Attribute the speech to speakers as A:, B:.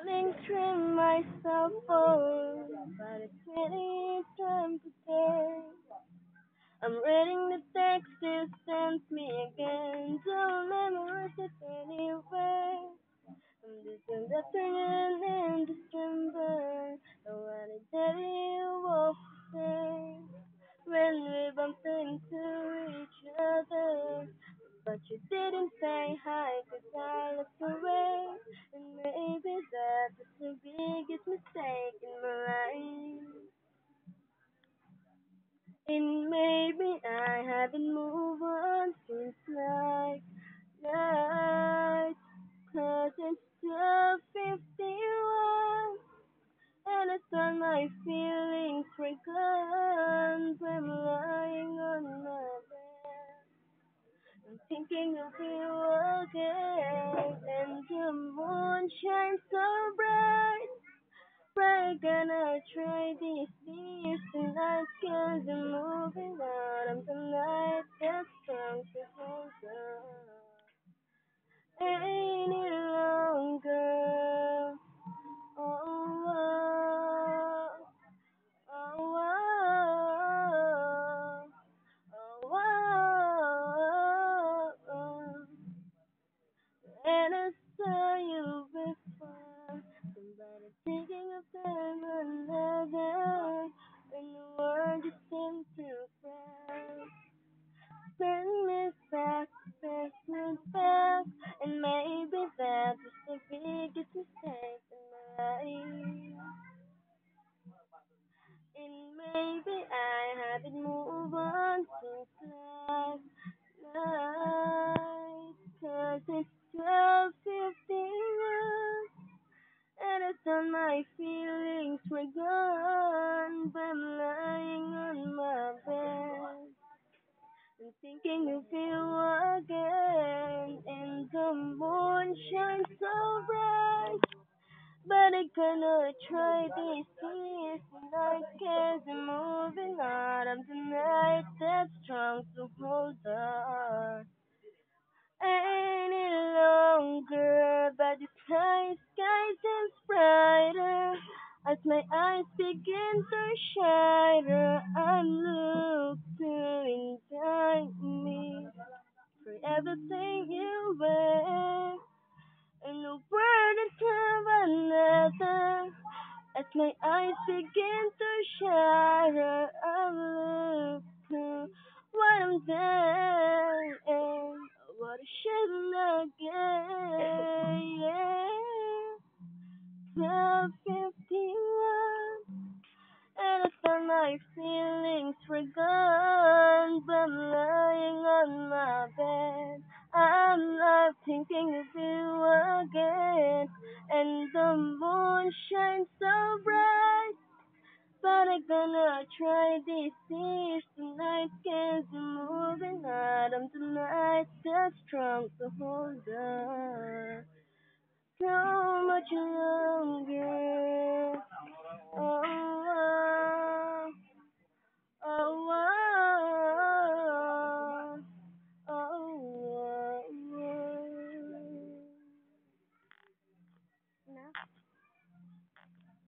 A: Feeling string myself on, but it's really time to take. I'm reading the text you sent me again. Don't memorize it anyway. I'm just in the afternoon in December. I wanna tell you what to say when we bumped into each other. But you didn't say hi 'cause I looked away. And maybe that was the biggest mistake in my life. And maybe I haven't moved on since like night. 'Cause it's 12:51. And I thought my feelings were gone. I'm lying on my bed. I'm thinking of you again. And the moon shines so bright. We're gonna try this beer tonight, 'cause I'm moving out of the night that's strong to hold on. Ain't it longer? Oh, oh, oh, oh, oh, oh, oh. And I saw you before. Somebody thinking of them another. And the world just seemed to crash. Turn me back, back, me back. And maybe that was the biggest mistake in my life. And maybe I haven't moved on since last night. 'Cause it's 12:51. And I thought my feelings were gone, but I'm lying on my bed and thinking of you again. And the moon shines so bright, but I gonna try this kiss tonight, 'cause I'm moving out of the night that's strong to hold on. Any longer, but the sky seems brighter as my eyes begin to shatter. I'm looking inside me for everything you wear, and the word of another. As my eyes begin to shatter, I'm looking what I'm there and what I should again. Yeah. 12:51, and I thought my feelings were gone, but I'm lying on my bed. I'm not thinking of you again, and the moon shines so bright. But I'm gonna try this tears tonight, 'cause I'm moving out of the night that's strong to hold on. So much longer. Oh,